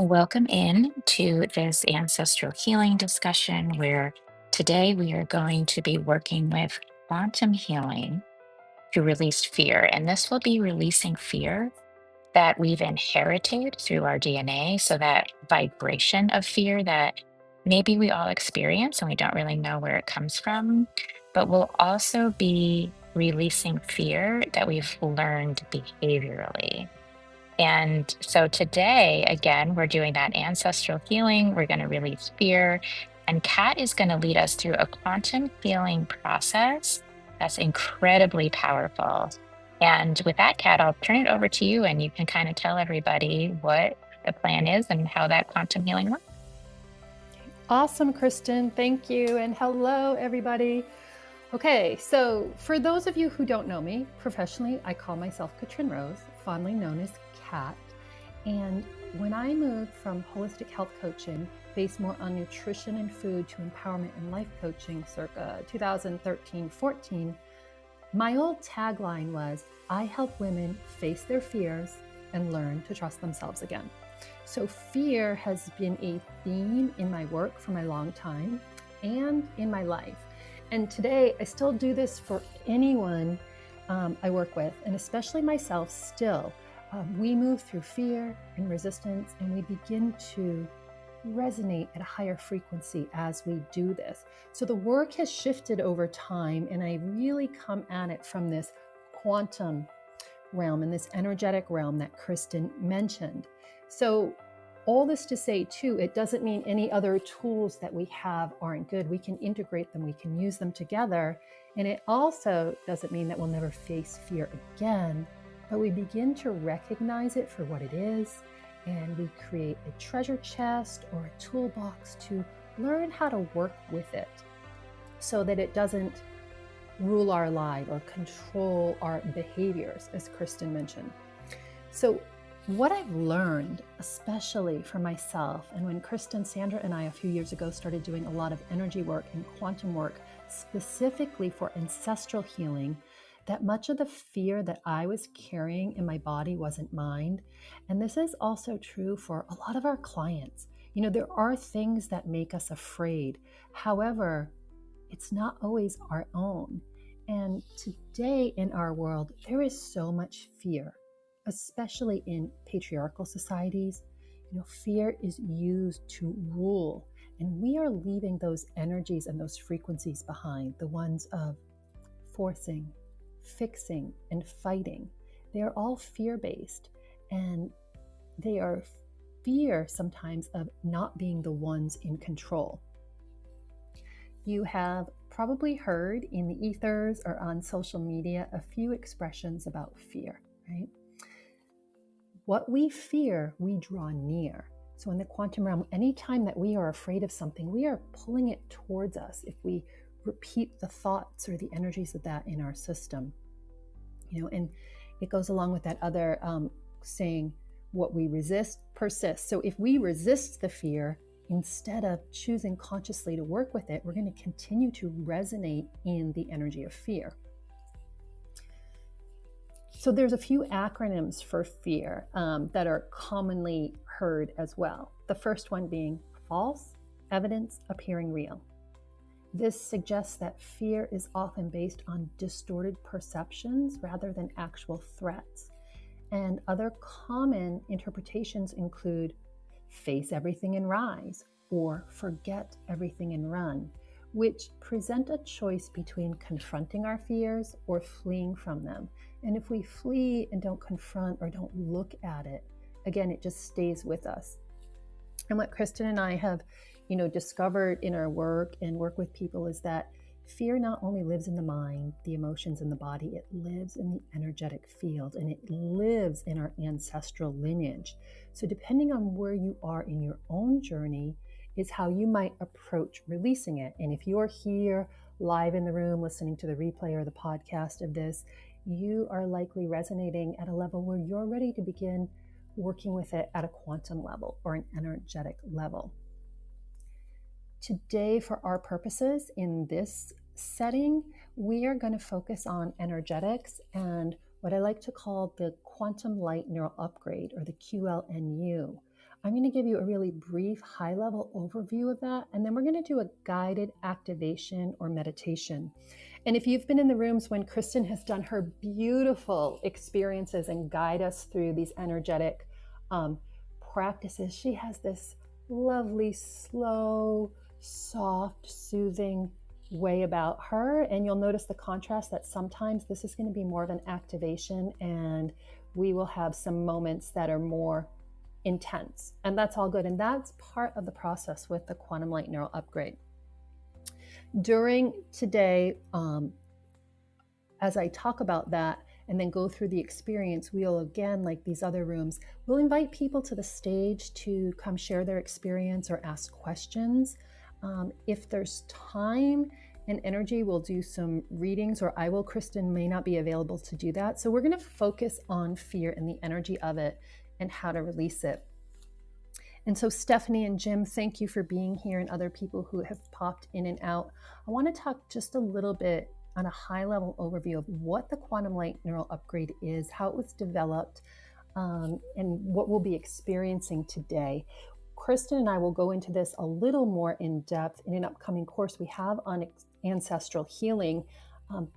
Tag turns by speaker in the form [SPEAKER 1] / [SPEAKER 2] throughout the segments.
[SPEAKER 1] Welcome in to this ancestral healing discussion where today we are going to be working with quantum healing to release fear. And this will be releasing fear that we've inherited through our DNA. So, that vibration of fear that maybe we all experience and we don't really know where it comes from, but we'll also be releasing fear that we've learned behaviorally. And so today, again, we're doing that ancestral healing. We're going to release fear. And Kat is going to lead us through a quantum healing process that's incredibly powerful. And with that, Kat, I'll turn it over to you and you can kind of tell everybody what the plan is and how that quantum healing works.
[SPEAKER 2] Awesome, Kristin. Thank you. And hello, everybody. Okay, so for those of you who don't know me professionally, I call myself Katryn Rose, fondly known as Kat. And when I moved from holistic health coaching, based more on nutrition and food, to empowerment and life coaching circa 2013-14, my old tagline was, I help women face their fears and learn to trust themselves again. So fear has been a theme in my work for my long time and in my life. And today I still do this for anyone I work with, and especially myself still. We move through fear and resistance, and we begin to resonate at a higher frequency as we do this. So the work has shifted over time, and I really come at it from this quantum realm and this energetic realm that Kristin mentioned. So all this to say too, it doesn't mean any other tools that we have aren't good. We can integrate them, we can use them together. And it also doesn't mean that we'll never face fear again, but we begin to recognize it for what it is. And we create a treasure chest or a toolbox to learn how to work with it so that it doesn't rule our life or control our behaviors, as Kristin mentioned. So what I've learned, especially for myself, and when Kristin, Sandra, and I a few years ago started doing a lot of energy work and quantum work, specifically for ancestral healing, that much of the fear that I was carrying in my body wasn't mine. And this is also true for a lot of our clients. You know, there are things that make us afraid. However, it's not always our own. And today in our world, there is so much fear, especially in patriarchal societies. You know, fear is used to rule, and we are leaving those energies and those frequencies behind, the ones of forcing, fixing, and fighting. They are all fear-based, and they are fear sometimes of not being the ones in control. You have probably heard in the ethers or on social media a few expressions about fear, right? What we fear, we draw near. So in the quantum realm, anytime that we are afraid of something, we are pulling it towards us if we repeat the thoughts or the energies of that in our system. You know, and it goes along with that other saying, what we resist persists. So if we resist the fear, instead of choosing consciously to work with it, we're going to continue to resonate in the energy of fear. So there's a few acronyms for fear that are commonly heard as well. The first one being false evidence appearing real. This suggests that fear is often based on distorted perceptions rather than actual threats. And other common interpretations include face everything and rise, or forget everything and run, which present a choice between confronting our fears or fleeing from them. And if we flee and don't confront or don't look at it, again, it just stays with us. And what Kristin and I have, you know, discovered in our work and work with people is that fear not only lives in the mind, the emotions, and the body, it lives in the energetic field, and it lives in our ancestral lineage. So depending on where you are in your own journey is how you might approach releasing it. And if you're here live in the room listening to the replay or the podcast of this, you are likely resonating at a level where you're ready to begin working with it at a quantum level or an energetic level. Today, for our purposes in this setting, we are going to focus on energetics and what I like to call the quantum light neural upgrade, or the QLNU. I'm going to give you a really brief, high-level overview of that, and then we're going to do a guided activation or meditation. And if you've been in the rooms when Kristin has done her beautiful experiences and guide us through these energetic practices, she has this lovely, slow, soft, soothing way about her. And you'll notice the contrast that sometimes this is going to be more of an activation, and we will have some moments that are more intense, and that's all good. And that's part of the process with the quantum light neural upgrade. During today, as I talk about that and then go through the experience, we'll again, like these other rooms, we'll invite people to the stage to come share their experience or ask questions. If there's time and energy, we'll do some readings, or I will. Kristin may not be available to do that. So we're going to focus on fear and the energy of it and how to release it. And so Stephanie and Jim, thank you for being here, and other people who have popped in and out. I want to talk just a little bit on a high level overview of what the quantum light neural upgrade is, how it was developed, and what we'll be experiencing today. Kristin and I will go into this a little more in depth in an upcoming course we have on ancestral healing.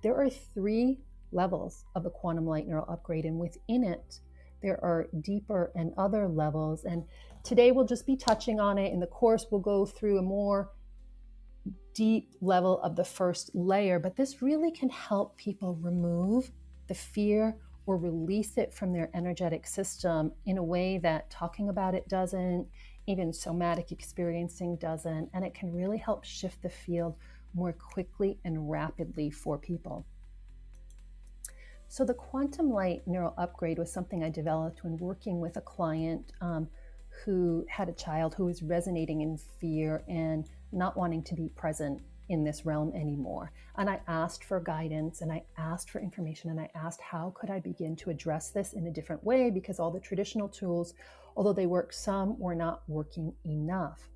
[SPEAKER 2] There are 3 levels of the quantum light neural upgrade, and within it, there are deeper and other levels. And today we'll just be touching on it. In the course, we'll go through a more deep level of the first layer, but this really can help people remove the fear or release it from their energetic system in a way that talking about it doesn't, even somatic experiencing doesn't, and it can really help shift the field more quickly and rapidly for people. So the quantum light neural upgrade was something I developed when working with a client who had a child who was resonating in fear and not wanting to be present in this realm anymore. And I asked for guidance, and I asked for information, and I asked how could I begin to address this in a different way, because all the traditional tools, although they work some, were not working enough.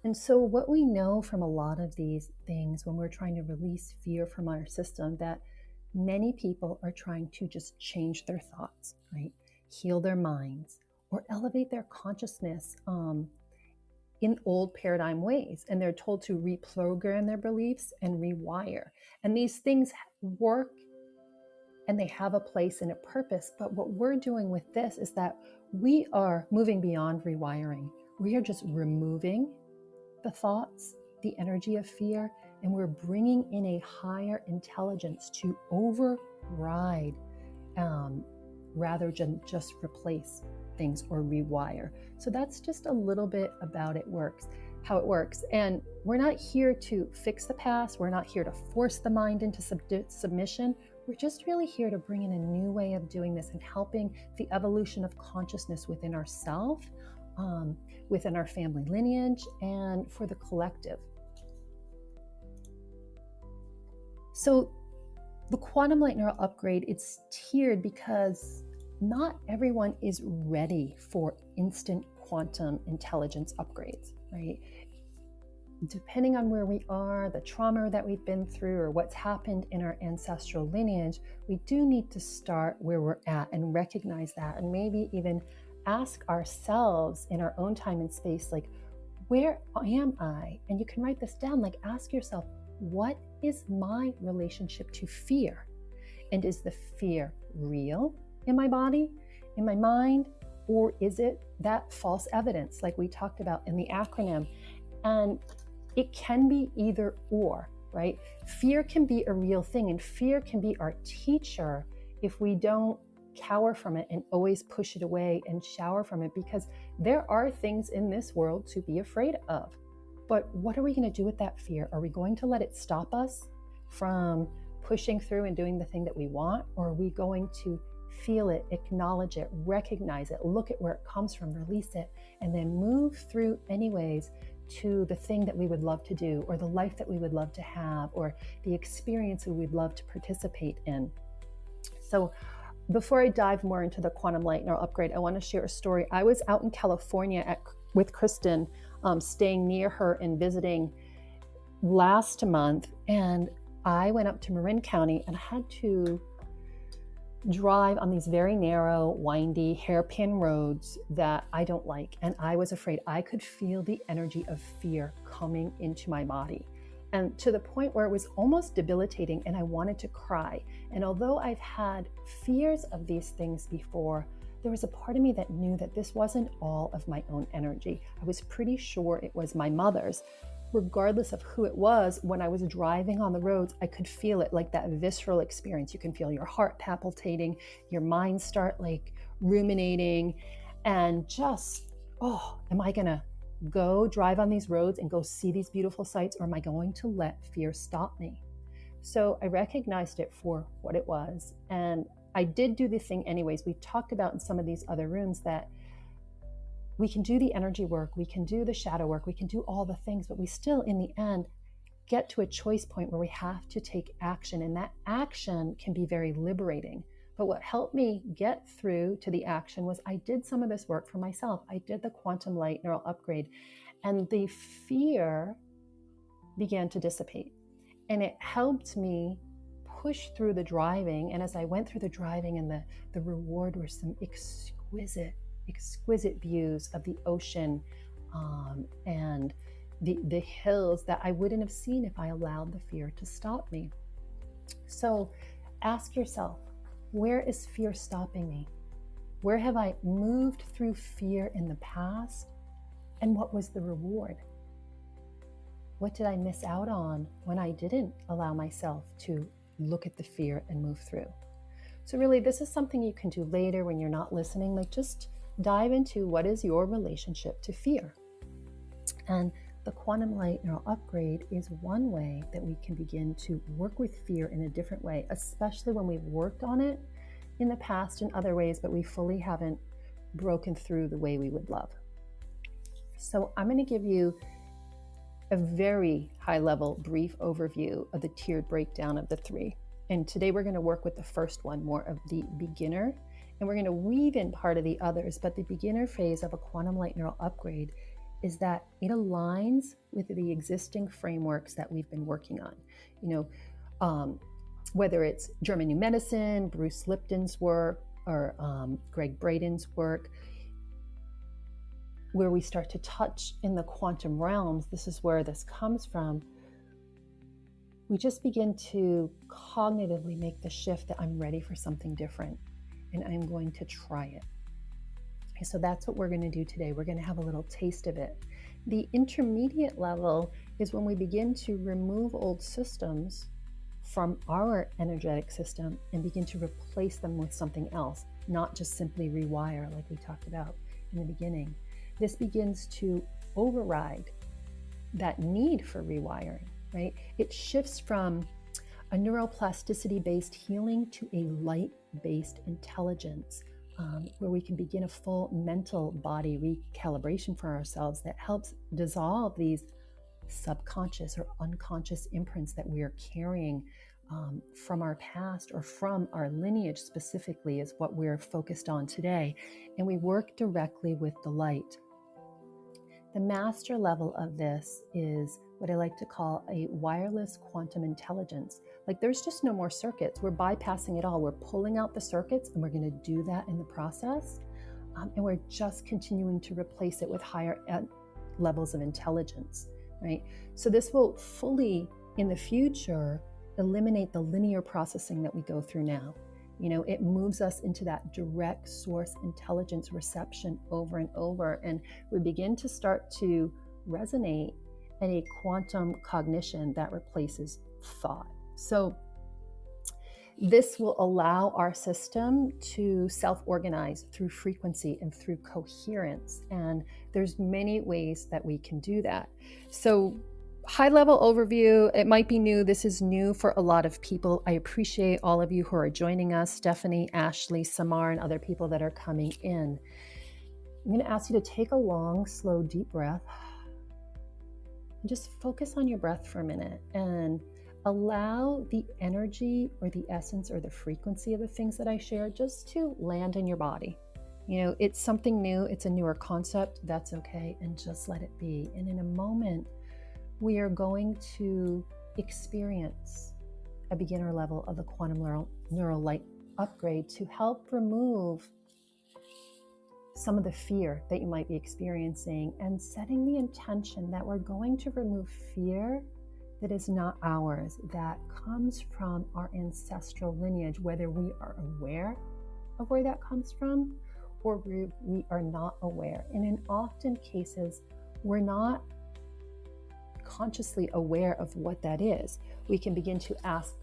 [SPEAKER 2] And so what we know from a lot of these things when we're trying to release fear from our system, that many people are trying to just change their thoughts, right? Heal their minds or elevate their consciousness in old paradigm ways. And they're told to reprogram their beliefs and rewire. And these things work and they have a place and a purpose. But what we're doing with this is that we are moving beyond rewiring. We are just removing the thoughts, the energy of fear, and we're bringing in a higher intelligence to override rather than just replace things or rewire. So that's just a little bit about how it works. And we're not here to fix the past. We're not here to force the mind into submission. We're just really here to bring in a new way of doing this and helping the evolution of consciousness within ourselves, within our family lineage, and for the collective. So the quantum light neural upgrade, it's tiered because not everyone is ready for instant quantum intelligence upgrades, right? Depending on where we are, the trauma that we've been through, or what's happened in our ancestral lineage, we do need to start where we're at and recognize that, and maybe even ask ourselves in our own time and space, like, where am I? And you can write this down, like ask yourself, what is my relationship to fear? And is the fear real in my body, in my mind, or is it that false evidence like we talked about in the acronym? And it can be either or, right? Fear can be a real thing, and fear can be our teacher if we don't cower from it and always push it away and shower from it, because there are things in this world to be afraid of. But what are we going to do with that fear? Are we going to let it stop us from pushing through and doing the thing that we want? Or are we going to feel it, acknowledge it, recognize it, look at where it comes from, release it, and then move through anyways to the thing that we would love to do, or the life that we would love to have, or the experience we would love to participate in? So before I dive more into the quantum light neural upgrade, I want to share a story. I was out in California with Kristin, staying near her and visiting last month, and I went up to Marin County and I had to drive on these very narrow, windy, hairpin roads that I don't like. And I was afraid. I could feel the energy of fear coming into my body. And to the point where it was almost debilitating and I wanted to cry. And although I've had fears of these things before, there was a part of me that knew that this wasn't all of my own energy. I was pretty sure it was my mother's. Regardless of who it was, when I was driving on the roads, I could feel it, like that visceral experience. You can feel your heart palpitating, your mind start like ruminating, and just, oh, am I gonna go drive on these roads and go see these beautiful sights, or am I going to let fear stop me? So I recognized it for what it was, and I did do the thing anyways. We talked about in some of these other rooms that we can do the energy work, we can do the shadow work, we can do all the things, but we still, in the end, get to a choice point where we have to take action. And that action can be very liberating. But what helped me get through to the action was I did some of this work for myself. I did the quantum light neural upgrade, and the fear began to dissipate. And it helped me push through the driving. And as I went through the driving, and the reward were some exquisite views of the ocean, and the hills that I wouldn't have seen if I allowed the fear to stop me. So ask yourself, where is fear stopping me? Where have I moved through fear in the past? And what was the reward? What did I miss out on when I didn't allow myself to look at the fear and move through? So really, this is something you can do later when you're not listening. Like, just dive into what is your relationship to fear. And the quantum light neural upgrade is one way that we can begin to work with fear in a different way, especially when we've worked on it in the past in other ways, but we fully haven't broken through the way we would love. So I'm going to give you a very high-level brief overview of the tiered breakdown of the three. And today we're going to work with the first one, more of the beginner, and we're going to weave in part of the others. But the beginner phase of a quantum light neural upgrade is that it aligns with the existing frameworks that we've been working on. Whether it's German New Medicine, Bruce Lipton's work, or Greg Braden's work, where we start to touch in the quantum realms. This is where this comes from. We just begin to cognitively make the shift that I'm ready for something different and I'm going to try it. Okay, so that's what we're going to do today. We're going to have a little taste of it. The intermediate level is when we begin to remove old systems from our energetic system and begin to replace them with something else, not just simply rewire like we talked about in the beginning. This begins to override that need for rewiring, right? It shifts from a neuroplasticity-based healing to a light-based intelligence, where we can begin a full mental body recalibration for ourselves that helps dissolve these subconscious or unconscious imprints that we are carrying from our past or from our lineage specifically, is what we're focused on today. And we work directly with the light. The master level of this is what I like to call a wireless quantum intelligence. Like, there's just no more circuits. We're bypassing it all. We're pulling out the circuits, and we're going to do that in the process. And we're just continuing to replace it with higher levels of intelligence, right? So this will fully, in the future, eliminate the linear processing that we go through now. It moves us into that direct source intelligence reception over and over. And we begin to start to resonate in a quantum cognition that replaces thought. So this will allow our system to self-organize through frequency and through coherence. And there's many ways that we can do that. So high-level overview, it might be new. This is new for a lot of people. I appreciate all of you who are joining us, Stephanie, Ashley, Samar, and other people that are coming in. I'm going to ask you to take a long, slow, deep breath. And just focus on your breath for a minute and allow the energy or the essence or the frequency of the things that I share just to land in your body. It's something new. It's a newer concept. That's okay. And just let it be. And in a moment, we are going to experience a beginner level of the quantum neural light upgrade to help remove some of the fear that you might be experiencing, and setting the intention that we're going to remove fear that is not ours, that comes from our ancestral lineage, whether we are aware of where that comes from or we are not aware. And in often cases, we're not consciously aware of what that is. We can begin to ask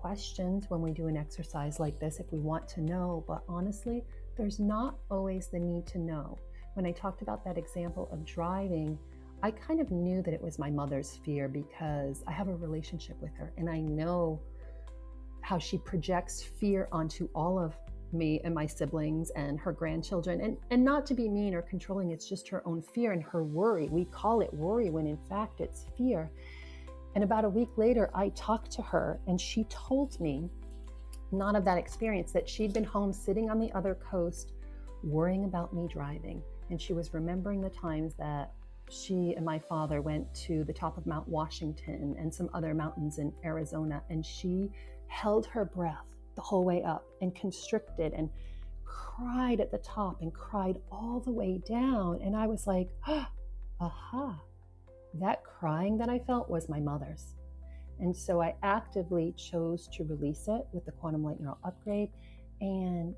[SPEAKER 2] questions when we do an exercise like this if we want to know, but honestly, there's not always the need to know. When I talked about that example of driving, I kind of knew that it was my mother's fear because I have a relationship with her, and I know how she projects fear onto all of me and my siblings and her grandchildren. And not to be mean or controlling, it's just her own fear and her worry. We call it worry when in fact it's fear. And about a week later, I talked to her and she told me, not of that experience, that she'd been home sitting on the other coast worrying about me driving. And she was remembering the times that she and my father went to the top of Mount Washington and some other mountains in Arizona, and she held her breath the whole way up and constricted and cried at the top and cried all the way down. And I was like, aha, that crying that I felt was my mother's. And so I actively chose to release it with the quantum light neural upgrade and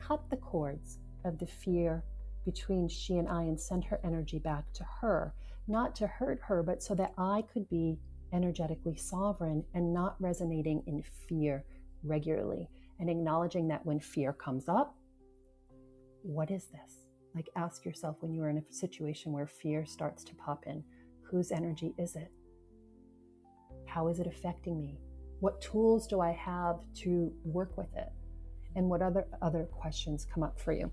[SPEAKER 2] cut the cords of the fear between she and I and send her energy back to her, not to hurt her, but so that I could be energetically sovereign and not resonating in fear regularly, and acknowledging that when fear comes up, what is this? Like, ask yourself when you are in a situation where fear starts to pop in, whose energy is it? How is it affecting me? What tools do I have to work with it? And what other questions come up for you?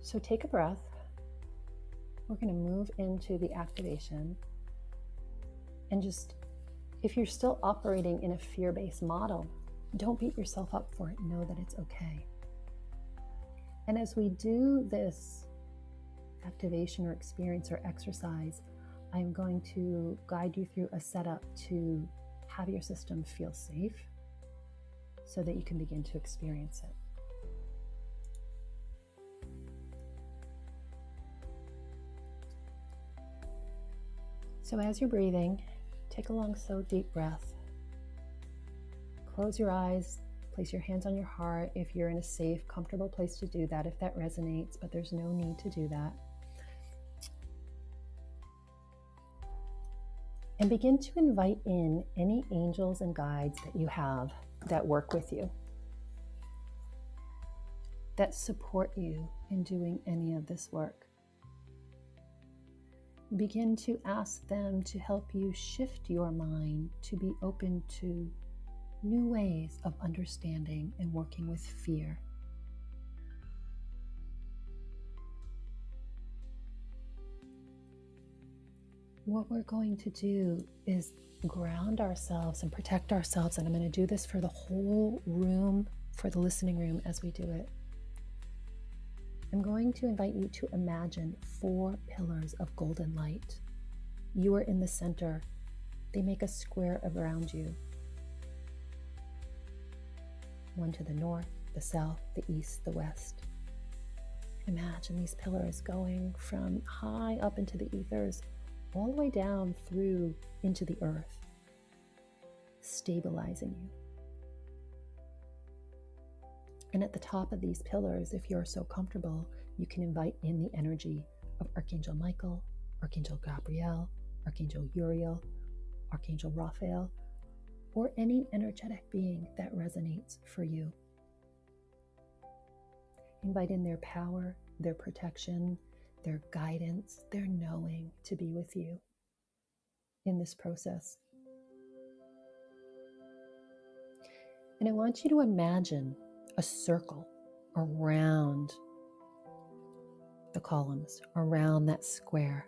[SPEAKER 2] So take a breath. We're going to move into the activation. And just, if you're still operating in a fear-based model, don't beat yourself up for it. Know that it's okay. And as we do this activation or experience or exercise, I'm going to guide you through a setup to have your system feel safe so that you can begin to experience it. So as you're breathing, take a long, slow, deep breath. Close your eyes, place your hands on your heart if you're in a safe, comfortable place to do that, if that resonates, but there's no need to do that. And begin to invite in any angels and guides that you have that work with you, that support you in doing any of this work. Begin to ask them to help you shift your mind to be open to new ways of understanding and working with fear. What we're going to do is ground ourselves and protect ourselves, and I'm going to do this for the whole room, for the listening room as we do it. I'm going to invite you to imagine 4 pillars of golden light. You are in the center. They make a square around you. One to the north, the south, the east, the west. Imagine these pillars going from high up into the ethers, all the way down through into the earth, stabilizing you. And at the top of these pillars, if you're so comfortable, you can invite in the energy of Archangel Michael, Archangel Gabriel, Archangel Uriel, Archangel Raphael, or any energetic being that resonates for you. Invite in their power, their protection, their guidance, their knowing to be with you in this process. And I want you to imagine a circle around the columns, around that square,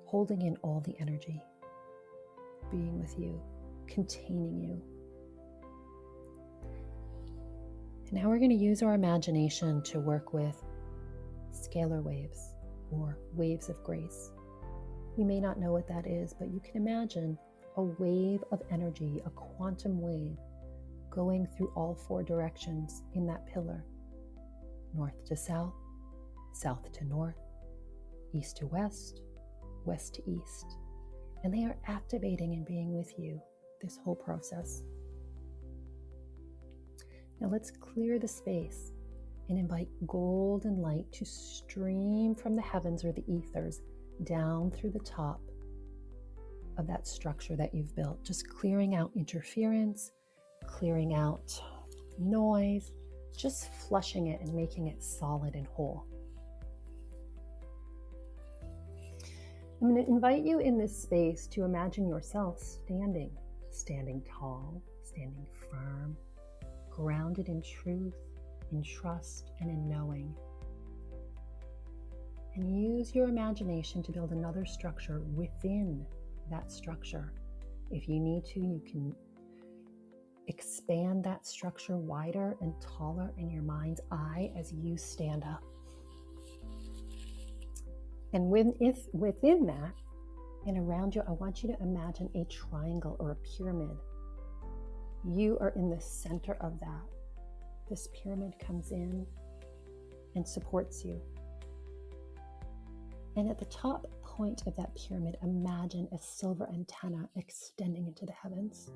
[SPEAKER 2] holding in all the energy, being with you, containing you. And now we're going to use our imagination to work with scalar waves or waves of grace. You may not know what that is, but you can imagine a wave of energy, a quantum wave, going through all 4 directions in that pillar. North to south, south to north, east to west, west to east. And they are activating and being with you this whole process. Now let's clear the space and invite golden light to stream from the heavens or the ethers down through the top of that structure that you've built, just clearing out interference, clearing out noise, just flushing it and making it solid and whole. I'm going to invite you in this space to imagine yourself standing tall, standing firm, grounded in truth, in trust, and in knowing. And use your imagination to build another structure within that structure. If you need to, you can expand that structure wider and taller in your mind's eye as you stand up. And within that and around you, I want you to imagine a triangle or a pyramid. You are in the center of that. This pyramid comes in and supports you. And at the top point of that pyramid, imagine a silver antenna extending into the heavens.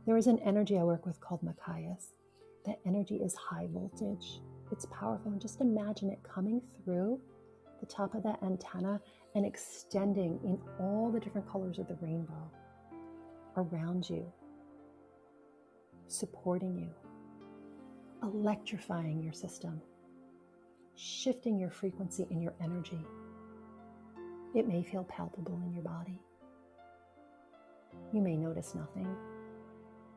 [SPEAKER 2] There is an energy I work with called Machias. That energy is high voltage. It's powerful. And just imagine it coming through the top of that antenna and extending in all the different colors of the rainbow around you, supporting you, electrifying your system, shifting your frequency and your energy. It may feel palpable in your body. You may notice nothing.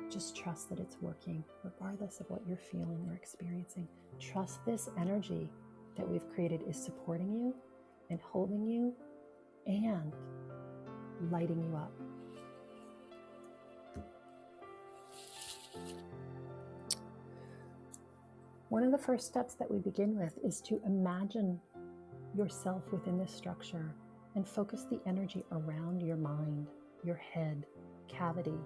[SPEAKER 2] Just trust that it's working, regardless of what you're feeling or experiencing. Trust this energy that we've created is supporting you and holding you and lighting you up. One of the first steps that we begin with is to imagine yourself within this structure and focus the energy around your mind, your head, cavity.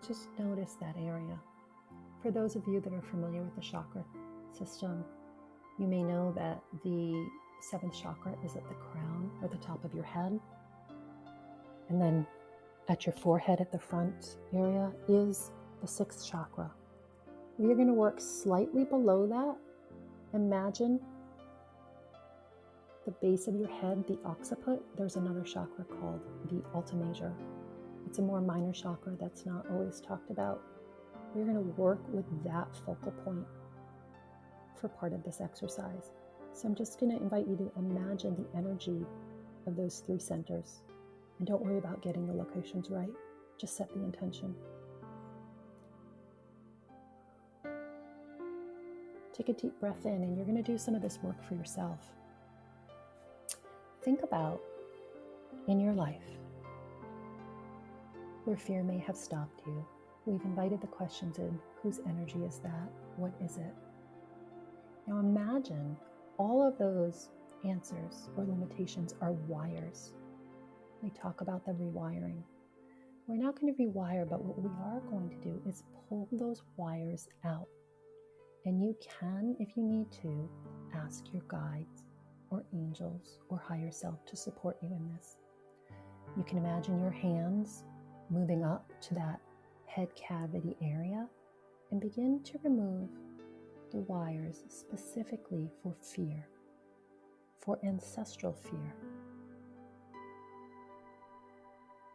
[SPEAKER 2] Just notice that area. For those of you that are familiar with the chakra system, you may know that the 7th chakra is at the crown or the top of your head. And then at your forehead at the front area is the 6th chakra. We're going to work slightly below that. Imagine the base of your head, the occiput. There's another chakra called the Alta Major. It's a more minor chakra that's not always talked about. We're going to work with that focal point for part of this exercise. So I'm just going to invite you to imagine the energy of those 3 centers. And don't worry about getting the locations right. Just set the intention. Take a deep breath in, and you're going to do some of this work for yourself. Think about in your life where fear may have stopped you. We've invited the questions in. Whose energy is that? What is it? Now imagine all of those answers or limitations are wires. We talk about the rewiring. We're not going to rewire, but what we are going to do is pull those wires out. And you can, if you need to, ask your guides or angels or higher self to support you in this. You can imagine your hands moving up to that head cavity area and begin to remove the wires specifically for fear, for ancestral fear.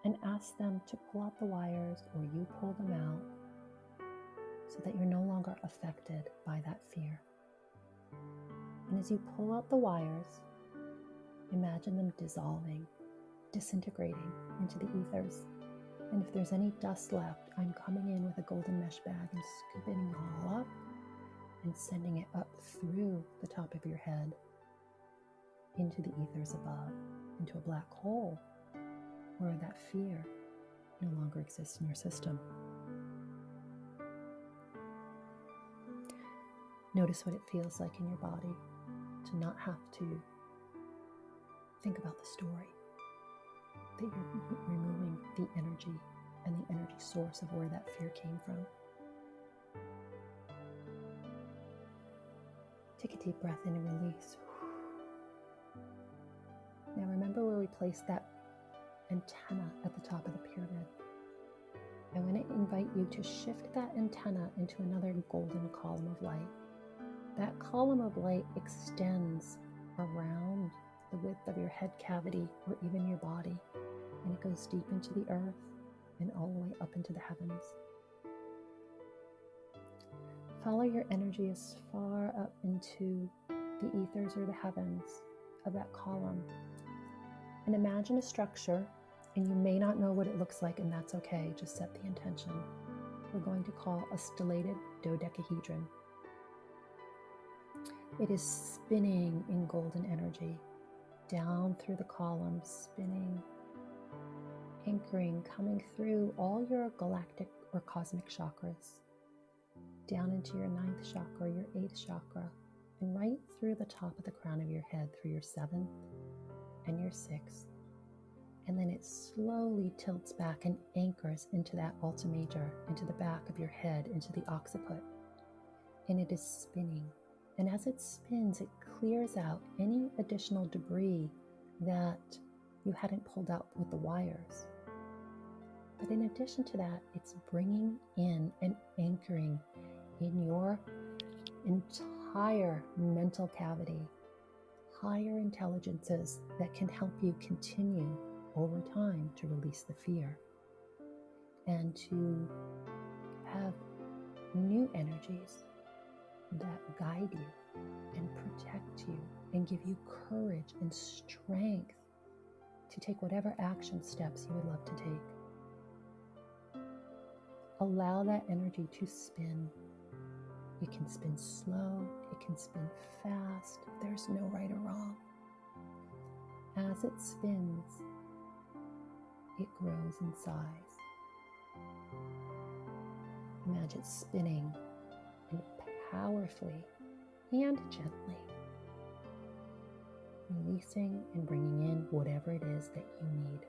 [SPEAKER 2] And ask them to pull out the wires or you pull them out so that you're no longer affected by that fear. And as you pull out the wires, imagine them dissolving, disintegrating into the ethers. And if there's any dust left, I'm coming in with a golden mesh bag and scooping it all up and sending it up through the top of your head into the ethers above, into a black hole where that fear no longer exists in your system. Notice what it feels like in your body to not have to think about the story. that you're removing the energy and the energy source of where that fear came from. Take a deep breath in and release. Now remember where we placed that antenna at the top of the pyramid. I want to invite you to shift that antenna into another golden column of light. That column of light extends around the width of your head cavity or even your body, and it goes deep into the earth and all the way up into the heavens. Follow your energy as far up into the ethers or the heavens of that column. And imagine a structure, and you may not know what it looks like, and that's okay, just set the intention. We're going to call a stellated dodecahedron. It is spinning in golden energy, down through the columns, spinning, anchoring, coming through all your galactic or cosmic chakras, down into your 9th chakra, your 8th chakra, and right through the top of the crown of your head, through your 7th and your 6th. And then it slowly tilts back and anchors into that Alta Major, into the back of your head, into the occiput. And it is spinning. And as it spins, it clears out any additional debris that you hadn't pulled out with the wires. But in addition to that, it's bringing in and anchoring in your entire mental cavity, higher intelligences that can help you continue over time to release the fear and to have new energies that guide you and protect you and give you courage and strength to take whatever action steps you would love to take. Allow that energy to spin. It can spin slow, it can spin fast. There's no right or wrong. As it spins, it grows in size. Imagine it spinning and powerfully and gently, releasing and bringing in whatever it is that you need.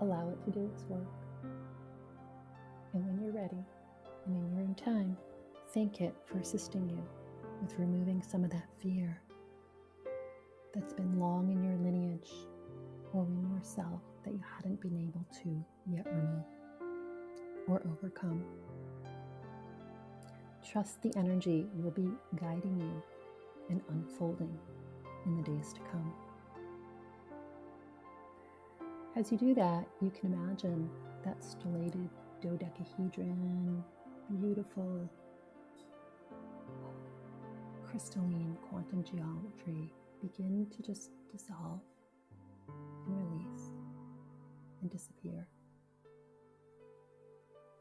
[SPEAKER 2] Allow it to do its work. And when you're ready, and in your own time, thank it for assisting you with removing some of that fear that's been long in your lineage or in yourself that you hadn't been able to yet remove or overcome. Trust the energy will be guiding you and unfolding in the days to come. As you do that, you can imagine that stellated dodecahedron, beautiful crystalline quantum geometry begin to just dissolve and release and disappear.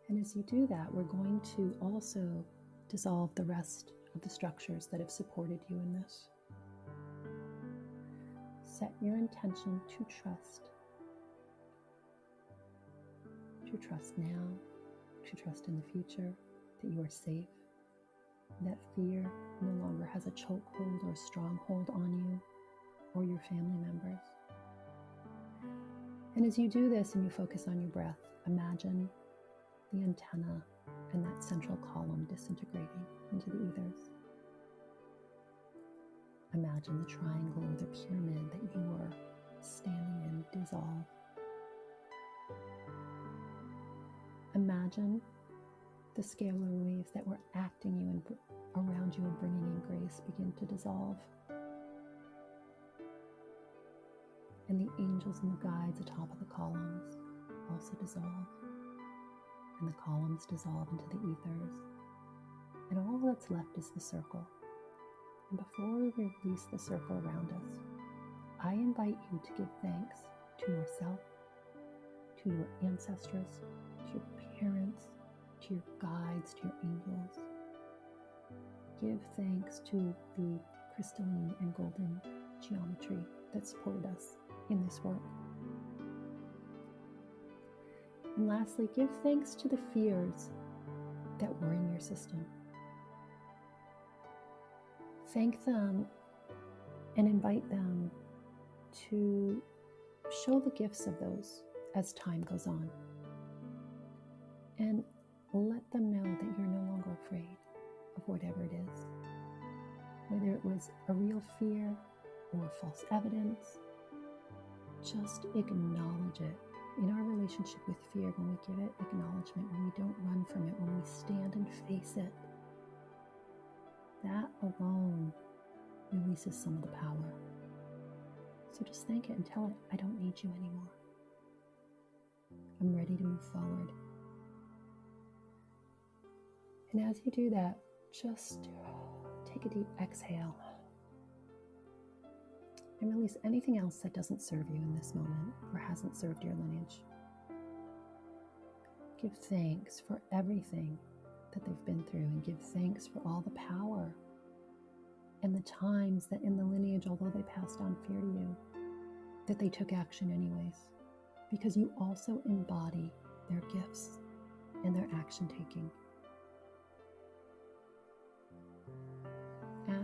[SPEAKER 2] And as you do that, we're going to also dissolve the rest of the structures that have supported you in this. Set your intention to trust. To trust now, to trust in the future, that you are safe, that fear no longer has a chokehold or a stronghold on you or your family members. And as you do this and you focus on your breath, imagine the antenna and that central column disintegrating into the ethers. Imagine the triangle or the pyramid that you were standing in dissolve. Imagine the scalar waves that were acting you and around you and bringing in grace begin to dissolve. And the angels and the guides atop of the columns also dissolve. And the columns dissolve into the ethers. And all that's left is the circle. And before we release the circle around us, I invite you to give thanks to yourself, to your ancestors, to your parents, to your guides, to your angels. Give thanks to the crystalline and golden geometry that supported us in this work. And lastly, give thanks to the fears that were in your system. Thank them and invite them to show the gifts of those as time goes on. And let them know that you're no longer afraid of whatever it is. Whether it was a real fear or false evidence, just acknowledge it. In our relationship with fear, when we give it acknowledgement, when we don't run from it, when we stand and face it, that alone releases some of the power. So just thank it and tell it, I don't need you anymore. I'm ready to move forward. And as you do that, just take a deep exhale and release anything else that doesn't serve you in this moment or hasn't served your lineage. Give thanks for everything that they've been through, and give thanks for all the power and the times that in the lineage, although they passed on fear to you, that they took action anyways, because you also embody their gifts and their action taking.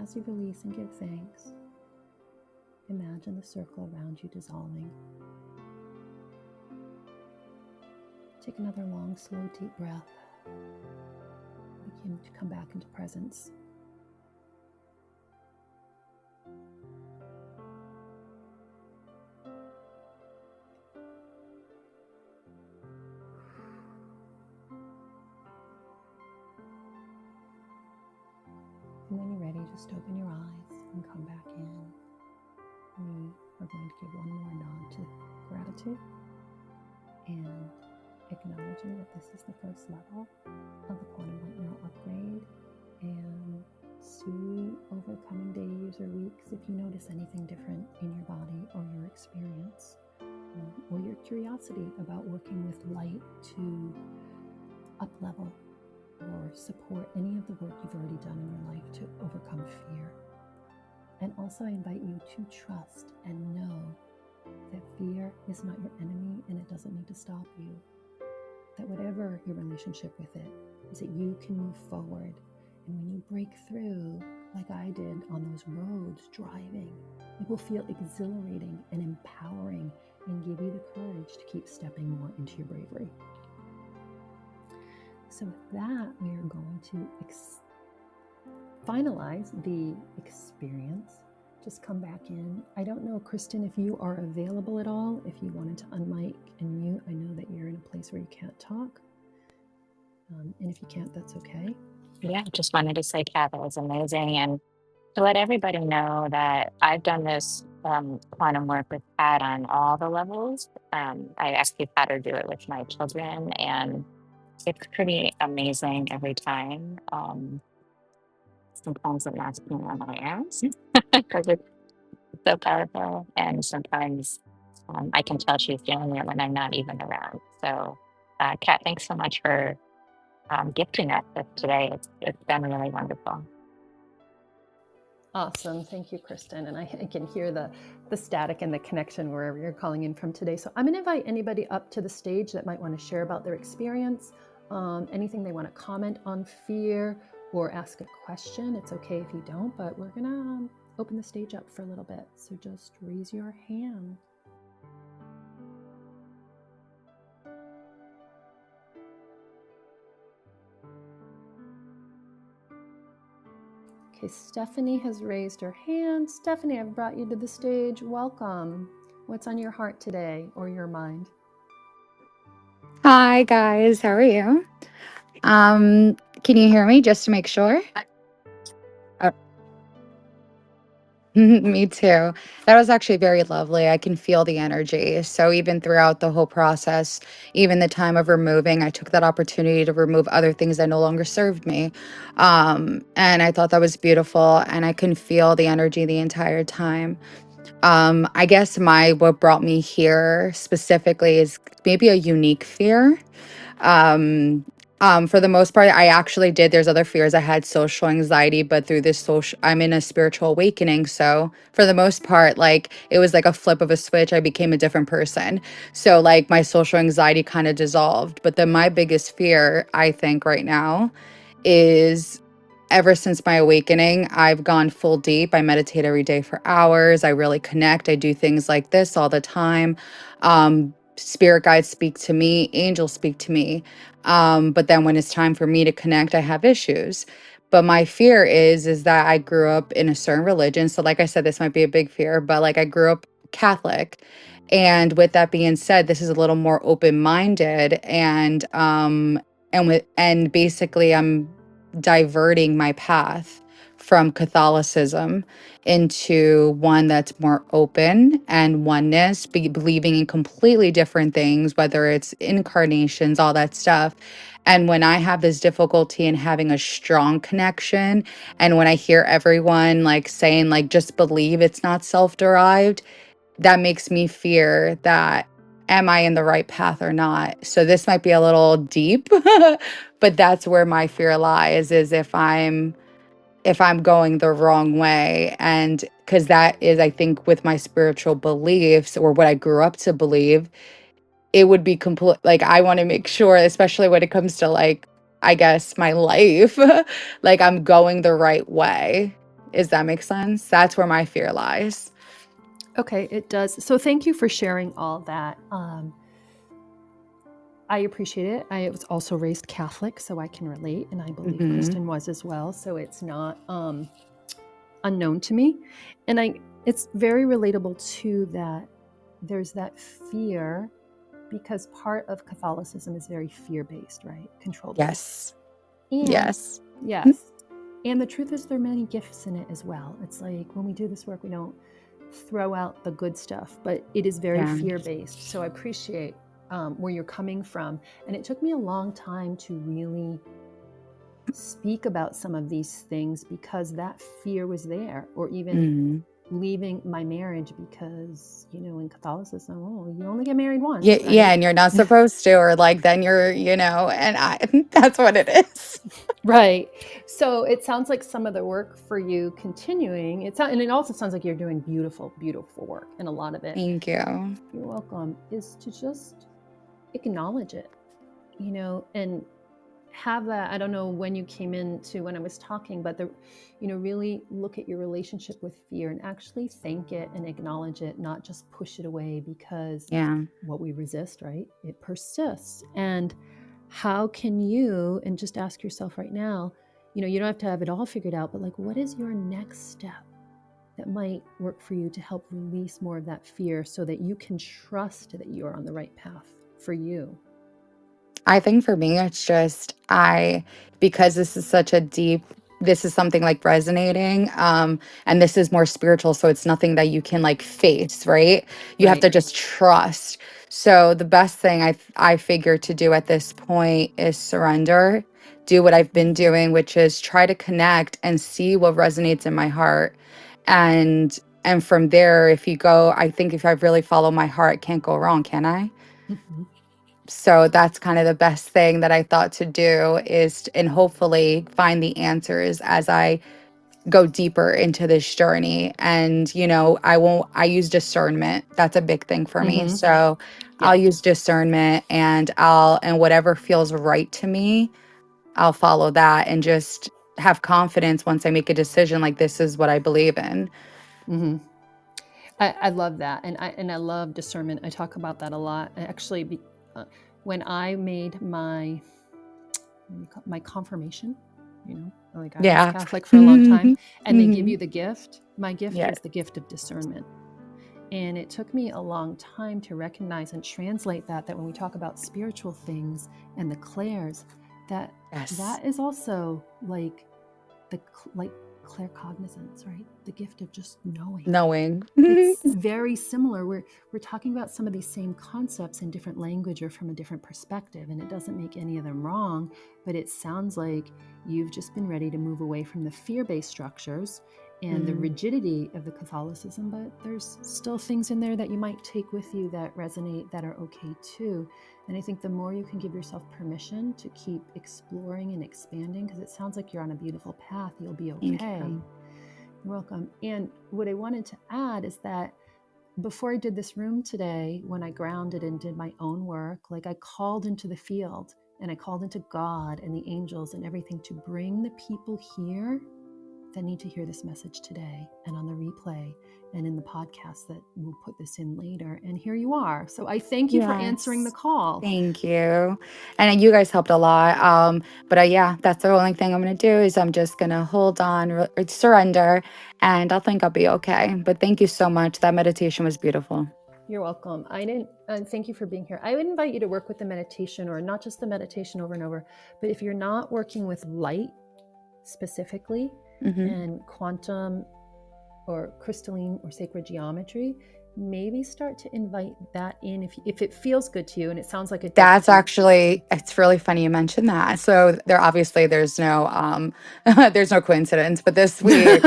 [SPEAKER 2] As you release and give thanks, imagine the circle around you dissolving. Take another long, slow, deep breath. Begin to come back into presence. And when you're ready, just open your eyes and come back in. We are going to give one more nod to gratitude and acknowledging that this is the first level of the quantum light neural upgrade, and see over coming days or weeks if you notice anything different in your body or your experience, or your curiosity about working with light to up level or support any of the work you've already done in your life to overcome fear. And also I invite you to trust and know that fear is not your enemy and it doesn't need to stop you. That whatever your relationship with it is, that you can move forward. And when you break through, like I did on those roads driving, it will feel exhilarating and empowering and give you the courage to keep stepping more into your bravery. So with that, we are going to finalize the experience. Just come back in. I don't know, Kristin, if you are available at all, if you wanted to unmic and mute. I know that you're in a place where you can't talk. And if you can't, that's okay.
[SPEAKER 1] Yeah, just wanted to say, Kat, that was amazing. And to let everybody know that I've done this quantum work with Pat on all the levels. I actually had her do it with my children, and it's pretty amazing every time. Sometimes it knocks me on my ass because it's so powerful, and sometimes I can tell she's feeling it when I'm not even around. So, Kat, thanks so much for gifting us this today. It's been really wonderful.
[SPEAKER 2] Awesome. Thank you, Kristin. And I can hear the static and the connection wherever you're calling in from today. So I'm going to invite anybody up to the stage that might want to share about their experience, anything they want to comment on fear or ask a question. It's okay if you don't, but we're going to open the stage up for a little bit. So just raise your hand. Okay, Stephanie has raised her hand. Stephanie, I've brought you to the stage. Welcome. What's on your heart today or your mind?
[SPEAKER 3] Hi guys, how are you? Can you hear me just to make sure? Oh, me too. That was actually very lovely. I can feel the energy. So even throughout the whole process, even the time of removing, I took that opportunity to remove other things that no longer served me. And I thought that was beautiful, and I can feel the energy the entire time. I guess what brought me here specifically is maybe a unique fear. Um, For the most part, I actually did. There's other fears. I had social anxiety, but through this social, I'm in a spiritual awakening. So for the most part, like it was like a flip of a switch. I became a different person. So like my social anxiety kind of dissolved. But then my biggest fear, I think, right now is ever since my awakening, I've gone full deep. I meditate every day for hours. I really connect. I do things like this all the time. Spirit guides speak to me, angels speak to me. But then when it's time for me to connect, I have issues. But my fear is that I grew up in a certain religion. So like I said, this might be a big fear, but like I grew up Catholic. And with that being said, this is a little more open-minded and basically I'm diverting my path from Catholicism into one that's more open and oneness, believing in completely different things, whether it's incarnations, all that stuff. And when I have this difficulty in having a strong connection, and when I hear everyone like saying, like, just believe it's not self derived, that makes me fear that am I in the right path or not? So this might be a little deep, but that's where my fear lies is if I'm going the wrong way. And because that is, I think, with my spiritual beliefs or what I grew up to believe, it would be complete. Like, I want to make sure, especially when it comes to, like, I guess my life, like I'm going the right way. Does that make sense? That's where my fear lies.
[SPEAKER 2] Okay, it does. So thank you for sharing all that. I appreciate it. I was also raised Catholic, so I can relate, and I believe
[SPEAKER 3] Hmm.
[SPEAKER 2] Kristin was as well. So it's not unknown to me, and it's very relatable to that. There's that fear because part of Catholicism is very fear-based, right? Control-based,
[SPEAKER 3] Yes.
[SPEAKER 2] and
[SPEAKER 3] Yes.
[SPEAKER 2] yes, and the truth is there are many gifts in it as well. It's like when we do this work, we don't throw out the good stuff, but it is very
[SPEAKER 3] Yeah.
[SPEAKER 2] fear-based. So I appreciate where you're coming from. And it took me a long time to really speak about some of these things because that fear was there, or even
[SPEAKER 3] Hmm.
[SPEAKER 2] leaving my marriage because, in Catholicism, oh, you only get married
[SPEAKER 3] Yeah,
[SPEAKER 2] once,
[SPEAKER 3] yeah,
[SPEAKER 2] right?
[SPEAKER 3] and you're not supposed to, or like then and I that's what it is.
[SPEAKER 2] Right. So it sounds like some of the work for you continuing, and it also sounds like you're doing beautiful, beautiful work. And a lot of it,
[SPEAKER 3] Thank you.
[SPEAKER 2] you're welcome, is to just acknowledge it, and have that. I don't know when you came into when I was talking, but really look at your relationship with fear and actually thank it and acknowledge it, not just push it away because
[SPEAKER 3] Yeah.
[SPEAKER 2] what we resist, right? It persists. And how can you, and just ask yourself right now, you don't have to have it all figured out, but like, what is your next step that might work for you to help release more of that fear so that you can trust that you're on the right path for you?
[SPEAKER 3] I think for me, it's just because this is something like resonating, and this is more spiritual, so it's nothing that you can like face, right? You have
[SPEAKER 2] Right.
[SPEAKER 3] to just trust. So the best thing I figure to do at this point is surrender, do what I've been doing, which is try to connect and see what resonates in my heart, and from there, I think if I really follow my heart, it can't go wrong, can I?
[SPEAKER 2] Mhm.
[SPEAKER 3] So that's kind of the best thing that I thought to do and hopefully find the answers as I go deeper into this journey. And, I use discernment. That's a big thing for me.
[SPEAKER 2] Mhm.
[SPEAKER 3] So I'll
[SPEAKER 2] Yeah.
[SPEAKER 3] use discernment and whatever feels right to me, I'll follow that and just have confidence once I make a decision like this is what I believe in.
[SPEAKER 2] Mhm. I love that, and I love discernment. I talk about that a lot. Actually, when I made my confirmation, like I was
[SPEAKER 3] Yeah.
[SPEAKER 2] Catholic for a long time, and they give
[SPEAKER 3] Mhm.
[SPEAKER 2] you the gift. My gift
[SPEAKER 3] Yeah.
[SPEAKER 2] was the gift of discernment, and it took me a long time to recognize and translate that when we talk about spiritual things and the clairs, that
[SPEAKER 3] Yes.
[SPEAKER 2] that is also like like claircognizance, right? The gift of just knowing.
[SPEAKER 3] Knowing.
[SPEAKER 2] It's very similar. We're talking about some of these same concepts in different language or from a different perspective, and it doesn't make any of them wrong, but it sounds like you've just been ready to move away from the fear-based structures and the rigidity of the Catholicism, but there's still things in there that you might take with you that resonate, that are okay too. And I think the more you can give yourself permission to keep exploring and expanding, because it sounds like you're on a beautiful path, you'll be
[SPEAKER 3] Thank
[SPEAKER 2] okay.
[SPEAKER 3] you.
[SPEAKER 2] You're welcome. And what I wanted to add is that before I did this room today, when I grounded and did my own work, like I called into the field and I called into God and the angels and everything to bring the people here that need to hear this message today and on the replay and in the podcast that we'll put this in later. And here you are. So I thank you for answering the
[SPEAKER 3] Yes.
[SPEAKER 2] call.
[SPEAKER 3] Thank you. And you guys helped a lot. But yeah, that's the only thing I'm going to do is I'm just going to hold on, surrender, and I think I'll be okay. But thank you so much. That meditation was beautiful.
[SPEAKER 2] You're welcome. And thank you for being here. I would invite you to work with the meditation, or not just the meditation over and over, but if you're not working with light specifically and quantum or crystalline or sacred geometry, maybe start to invite that in if it feels good to you, and it sounds like it does.
[SPEAKER 3] That's actually, it's really funny you mentioned that. So there's no there's no coincidence, but this week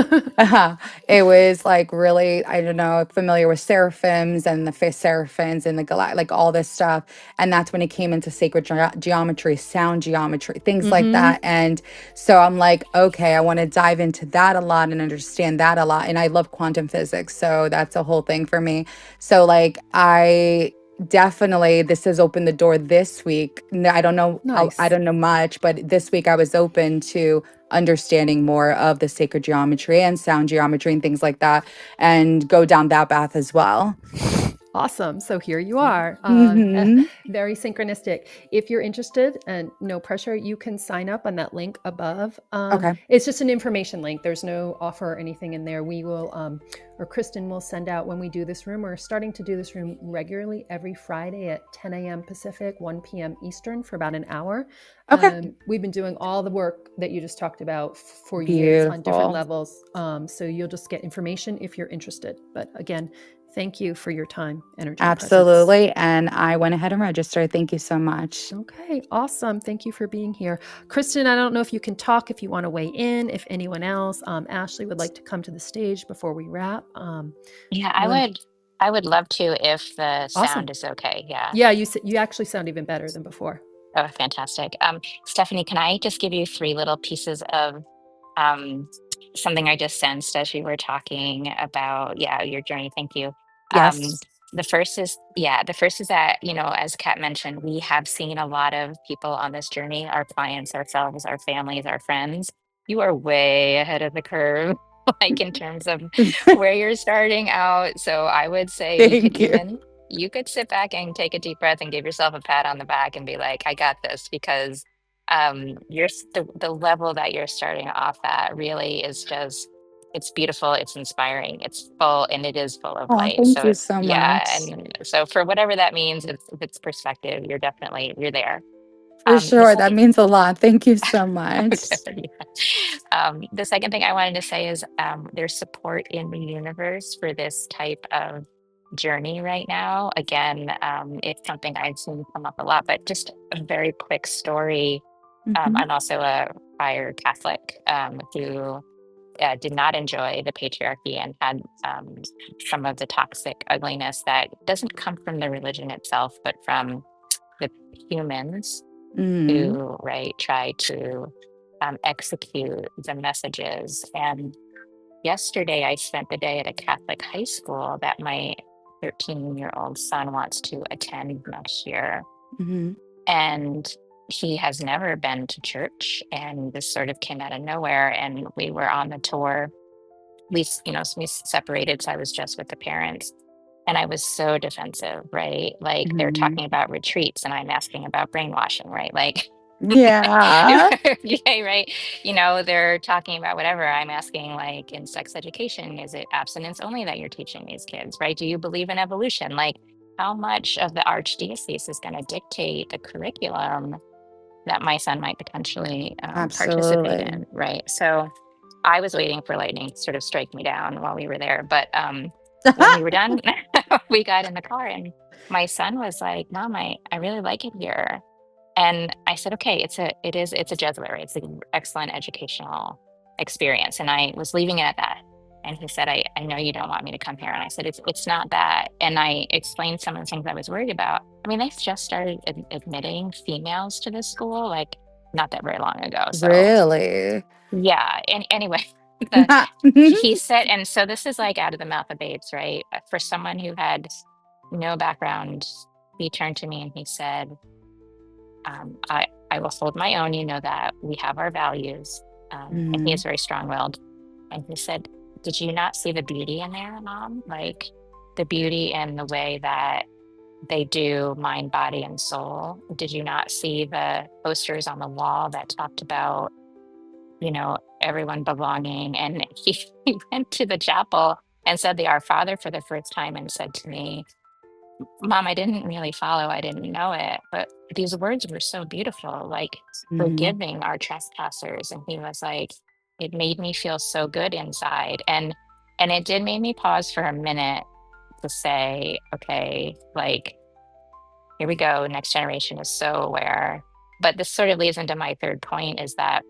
[SPEAKER 3] it was like really, I don't know, familiar with seraphims and the fifth seraphims and the like all this stuff. And that's when it came into sacred geometry, sound geometry, things like that. And so I'm like, okay, I want to dive into that a lot and understand that a lot. And I love quantum physics. So that's a whole thing for me. So like definitely this has opened the door this week. I don't know,
[SPEAKER 2] Nice.
[SPEAKER 3] I don't know much, but this week I was open to understanding more of the sacred geometry and sound geometry and things like that, and go down that path as well.
[SPEAKER 2] Awesome. So here you are. Very synchronistic. If you're interested, and no pressure, you can sign up on that link above.
[SPEAKER 3] Okay.
[SPEAKER 2] It's just an information link. There's no offer or anything in there. We will, or Kristin will send out when we do this room. We're starting to do this room regularly every Friday at 10 a.m. Pacific, 1 p.m. Eastern for about an hour.
[SPEAKER 3] Okay.
[SPEAKER 2] We've been doing all the work that you just talked about for years on different
[SPEAKER 3] Beautiful.
[SPEAKER 2] levels. So you'll just get information if you're interested. But again, thank you for your time, energy, and presence.
[SPEAKER 3] Absolutely. And I went ahead and registered. Thank you so much.
[SPEAKER 2] Okay, awesome. Thank you for being here. Kristin, I don't know if you can talk, if you want to weigh in, if anyone else. Ashley would like to come to the stage before we wrap.
[SPEAKER 1] Yeah,
[SPEAKER 2] Well,
[SPEAKER 1] I would love to if the
[SPEAKER 2] awesome.
[SPEAKER 1] sound is okay. Yeah.
[SPEAKER 2] Yeah, you actually sound even better than before.
[SPEAKER 1] Oh, fantastic. Stephanie, can I just give you three little pieces of um, something I just sensed as you were talking about, yeah, your journey? Thank you. Um,
[SPEAKER 3] Yes.
[SPEAKER 1] the first is that, you know, as Kat mentioned, we have seen a lot of people on this journey, our clients, ourselves, our families, our friends. You are way ahead of the curve, like in terms of where you're starting out. So I would say
[SPEAKER 3] Thank you.
[SPEAKER 1] you could sit back and take a deep breath and give yourself a pat on the back and be like, I got this, because the level that you're starting off at really is just, it's beautiful, it's inspiring, it's full, and it is full of
[SPEAKER 3] Oh,
[SPEAKER 1] light.
[SPEAKER 3] thank you
[SPEAKER 1] So
[SPEAKER 3] so
[SPEAKER 1] yeah,
[SPEAKER 3] much.
[SPEAKER 1] and so for whatever that means, if it's perspective, you're there.
[SPEAKER 3] For
[SPEAKER 1] The
[SPEAKER 3] sure. That
[SPEAKER 1] second
[SPEAKER 3] means a lot. Thank you so much.
[SPEAKER 1] Good, yeah. The second thing I wanted to say is there's support in the universe for this type of journey right now. Again, it's something I've seen come up a lot, but just a very quick story. I'm also a prior Catholic who did not enjoy the patriarchy and had some of the toxic ugliness that doesn't come from the religion itself, but from the humans
[SPEAKER 3] Mm-hmm.
[SPEAKER 1] who, right, try to execute the messages. And yesterday, I spent the day at a Catholic high school that my 13-year-old son wants to attend next year.
[SPEAKER 3] Mm-hmm.
[SPEAKER 1] And he has never been to church. And this sort of came out of nowhere. And we were on the tour. We separated. So I was just with the parents. And I was so defensive, right? Like they're
[SPEAKER 3] Mm-hmm.
[SPEAKER 1] talking about retreats and I'm asking about brainwashing, right? Like,
[SPEAKER 3] Yeah.
[SPEAKER 1] yeah, right. You know, they're talking about whatever. I'm asking, like, in sex education, is it abstinence only that you're teaching these kids, right? Do you believe in evolution? Like, how much of the archdiocese is going to dictate the curriculum that my son might potentially participate
[SPEAKER 3] Absolutely.
[SPEAKER 1] in, right? So I was waiting for lightning to sort of strike me down while we were there. But when we were done, we got in the car and my son was like, Mom, I really like it here. And I said, okay, it's a Jesuit, right? It's an excellent educational experience. And I was leaving it at that. And he said, I know you don't want me to come here. And I said, it's not that. And I explained some of the things I was worried about. I mean, they've just started admitting females to this school, like not that very long ago. So
[SPEAKER 3] Really?
[SPEAKER 1] yeah. And anyway, the he said, and so this is like out of the mouth of babes, right? For someone who had no background, he turned to me and he said, I will hold my own. You know that we have our values. And he is
[SPEAKER 3] Mhm,
[SPEAKER 1] very strong-willed. And he said, did you not see the beauty in there, Mom? Like the beauty in the way that they do mind, body, and soul. Did you not see the posters on the wall that talked about, everyone belonging? And he went to the chapel and said the Our Father for the first time and said to me, Mom, I didn't really follow, I didn't know it, but these words were so beautiful, like
[SPEAKER 3] mhm,
[SPEAKER 1] forgiving our trespassers. And he was like, it made me feel so good inside. And it did make me pause for a minute to say, okay, like, here we go. Next generation is so aware. But this sort of leads into my third point is that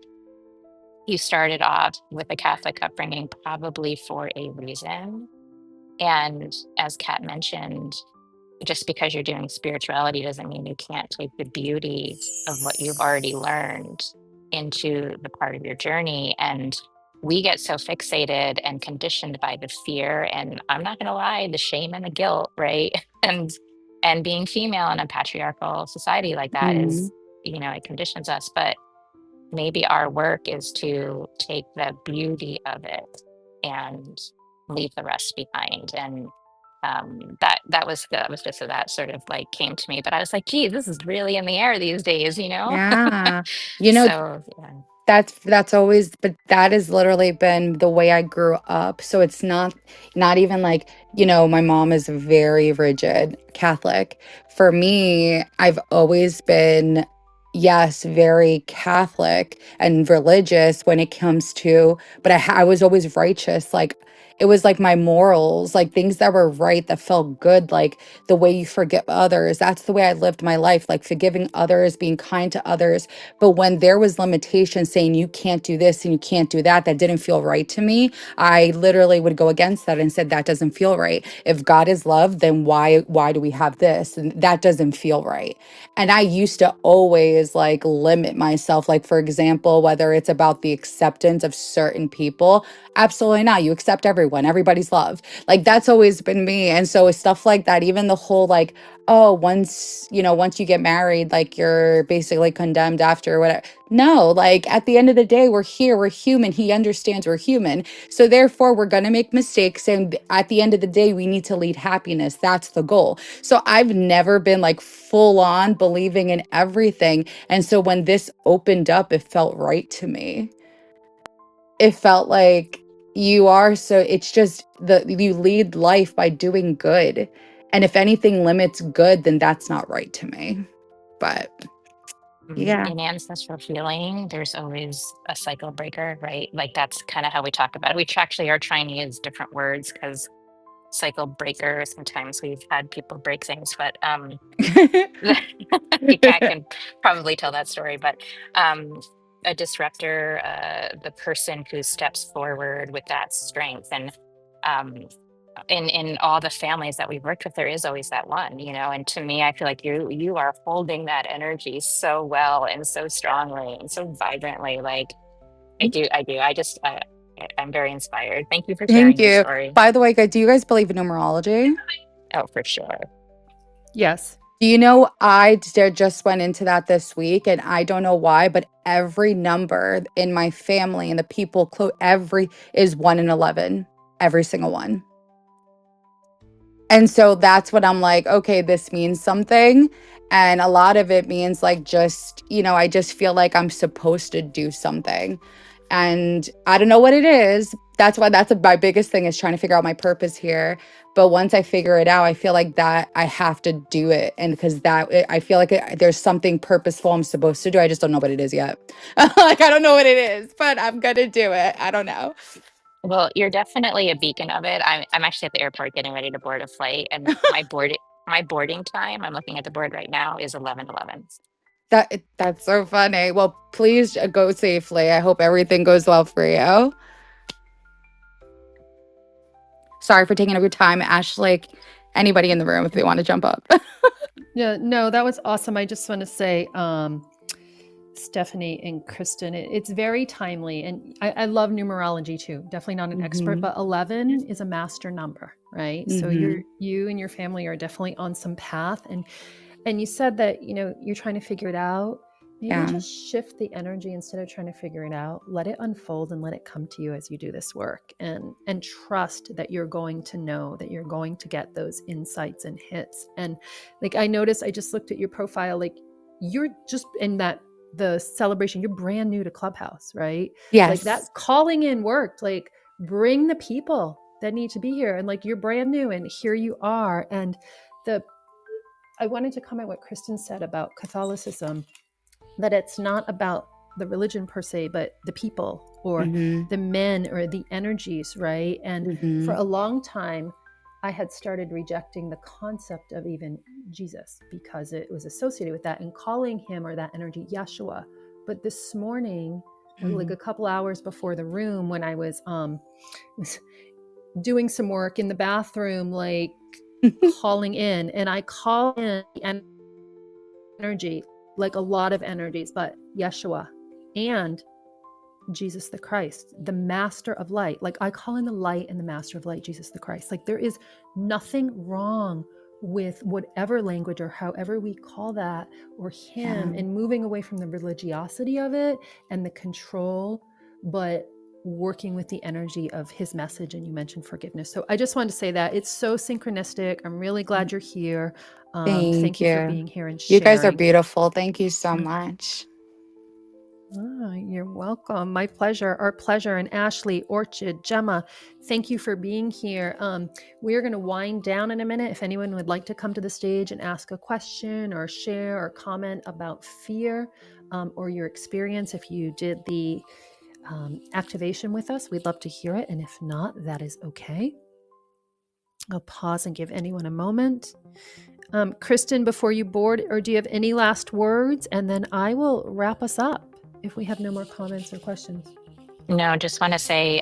[SPEAKER 1] you started off with a Catholic upbringing probably for a reason. And as Kat mentioned, just because you're doing spirituality doesn't mean you can't take the beauty of what you've already learned into the part of your journey. And we get so fixated and conditioned by the fear, and I'm not going to lie, the shame and the guilt, right? And being female in a patriarchal society like that
[SPEAKER 3] mhm.
[SPEAKER 1] is, it conditions us. But maybe our work is to take the beauty of it and leave the rest behind. And that was just so that sort of like came to me. But I was like, gee, this is really in the air these days.
[SPEAKER 3] Yeah. You know,
[SPEAKER 1] So yeah.
[SPEAKER 3] that's always, but that has literally been the way I grew up. So it's not even like, my mom is very rigid Catholic. For me, I've always been, yes, very Catholic and religious when it comes to, but I was always righteous. Like it was like my morals, like things that were right, that felt good, like the way you forgive others. That's the way I lived my life, like forgiving others, being kind to others. But when there was limitation saying you can't do this and you can't do that, that didn't feel right to me. I literally would go against that and said that doesn't feel right. If God is love, then why do we have this? And that doesn't feel right. And I used to always like limit myself. Like for example, whether it's about the acceptance of certain people, absolutely not. You accept everyone. Everybody's loved. Like that's always been me. And so it's stuff like that, even the whole like, oh, once you get married, like you're basically condemned after whatever. No, like at the end of the day, we're here, we're human. He understands we're human. So therefore, we're going to make mistakes. And at the end of the day, we need to lead happiness. That's the goal. So I've never been like full on believing in everything. And so when this opened up, it felt right to me. It felt like it's just you lead life by doing good. And if anything limits good, then that's not right to me. But yeah.
[SPEAKER 1] In ancestral healing, there's always a cycle breaker, right? Like that's kind of how we talk about it. We actually are trying to use different words because cycle breaker, sometimes we've had people break things, but the cat can probably tell that story. But um, a disruptor, the person who steps forward with that strength, and um, in all the families that we've worked with, there is always that one. And to me, I feel like you are holding that energy so well and so strongly and so vibrantly. Like I do. I'm very inspired. Thank you for
[SPEAKER 3] Thank
[SPEAKER 1] sharing your
[SPEAKER 3] you.
[SPEAKER 1] story.
[SPEAKER 3] By the way, guys, do you guys believe in numerology?
[SPEAKER 1] Oh, for sure.
[SPEAKER 2] Yes.
[SPEAKER 3] Do you know just went into that this week and I don't know why, but every number in my family and the people every is 1 in 11, every single one. And so that's what I'm like, okay, this means something. And a lot of it means like I just feel like I'm supposed to do something. And I don't know what it is. That's why my biggest thing is trying to figure out my purpose here. But once I figure it out, I feel like that I have to do it. And because I feel like there's something purposeful I'm supposed to do. I just don't know what it is yet. Like, I don't know what it is, but I'm going to do it. I don't know.
[SPEAKER 1] Well, you're definitely a beacon of it. I'm actually at the airport getting ready to board a flight, and my boarding time, I'm looking at the board right now, is 11:11.
[SPEAKER 3] That's so funny. Well, please go safely. I hope everything goes well for you. Sorry for taking up your time. Ashley, anybody in the room if they want to jump up.
[SPEAKER 2] Yeah, no, that was awesome. I just want to say, Stephanie and Kristin, it's very timely. And I love numerology too. Definitely not an expert, but 11 is a master number, right? So you and your family are definitely on some path. And you said that, you're trying to figure it out. Maybe
[SPEAKER 3] Yeah.
[SPEAKER 2] just shift the energy instead of trying to figure it out. Let it unfold and let it come to you as you do this work, and trust that you're going to know, that you're going to get those insights and hits. And like, I noticed, I just looked at your profile, like you're just in the celebration, you're brand new to Clubhouse, right? Like that
[SPEAKER 3] Yes.
[SPEAKER 2] calling in worked. Like, bring the people that need to be here, and like, you're brand new and here you are. And I wanted to comment what Kristin said about Catholicism, that it's not about the religion per se, but the people or the men or the energies, right? And for a long time, I had started rejecting the concept of even Jesus because it was associated with that and calling him or that energy Yeshua. But this morning, like a couple hours before the room, when I was doing some work in the bathroom, like calling in, and I call in the energy, like a lot of energies, but Yeshua and Jesus the Christ, the master of light. Like, I call in the light and the master of light, Jesus the Christ. Like, there is nothing wrong with whatever language or however we call that, or him, and moving away from the religiosity of it and the control, but working with the energy of his message. And you mentioned forgiveness. So I just wanted to say that it's so synchronistic. I'm really glad you're here.
[SPEAKER 3] Thank
[SPEAKER 2] Thank you for
[SPEAKER 3] you.
[SPEAKER 2] being here and
[SPEAKER 3] You guys are
[SPEAKER 2] sharing.
[SPEAKER 3] beautiful. Thank you so much.
[SPEAKER 2] Oh, you're welcome. My pleasure. Our pleasure. And Ashley, Orchid, Gemma, thank you for being here. We're going to wind down in a minute. If anyone would like to come to the stage and ask a question or share or comment about fear, or your experience, if you did the activation with us, we'd love to hear it. And if not, that is okay. I'll pause and give anyone a moment. Kristin, before you board, or do you have any last words? And then I will wrap us up if we have no more comments or questions.
[SPEAKER 1] No, just want to say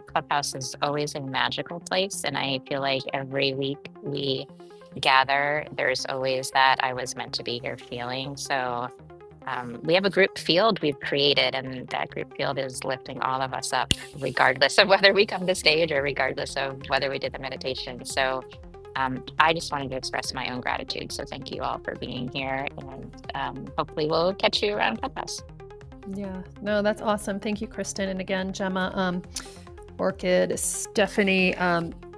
[SPEAKER 1] Clubhouse is always a magical place. And I feel like every week we gather, there's always that I was meant to be here feeling. So we have a group field we've created, and that group field is lifting all of us up, regardless of whether we come to stage or regardless of whether we did the meditation. So I just wanted to express my own gratitude. So thank you all for being here, and hopefully we'll catch you around Clubhouse.
[SPEAKER 2] Yeah, no, that's awesome. Thank you, Kristin. And again, Gemma, Orchid, Stephanie,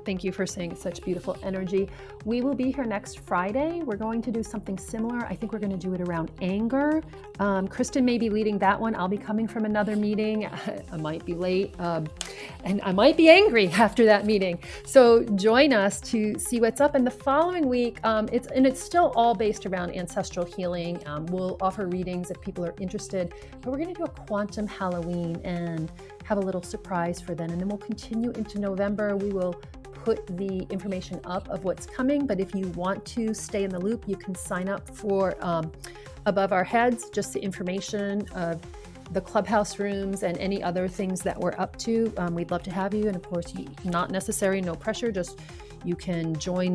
[SPEAKER 2] thank you for saying such beautiful energy. We will be here next Friday. We're going to do something similar. I think we're going to do it around anger. Kristin may be leading that one. I'll be coming from another meeting. I might be late, and I might be angry after that meeting. So join us to see what's up. And the following week, it's still all based around ancestral healing. We'll offer readings if people are interested, but we're going to do a quantum Halloween and have a little surprise for them. And then we'll continue into November. We will put the information up of what's coming, but if you want to stay in the loop, you can sign up for Above Our Heads, just the information of the Clubhouse rooms and any other things that we're up to. We'd love to have you. And of course, not necessary, no pressure, just you can join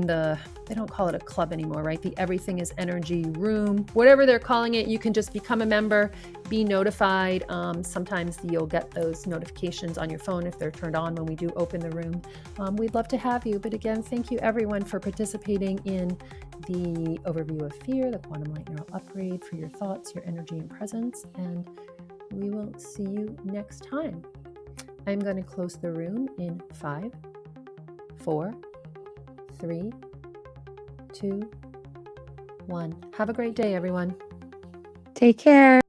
[SPEAKER 2] they don't call it a club anymore, right? The Everything is Energy room, whatever they're calling it. You can just become a member, be notified. Sometimes you'll get those notifications on your phone if they're turned on when we do open the room. We'd love to have you. But again, thank you everyone for participating in the overview of fear, the quantum light neural upgrade, for your thoughts, your energy and presence. And we will see you next time. I'm going to close the room in 5, 4, 3, 2, 1. Have a great day, everyone.
[SPEAKER 3] Take care.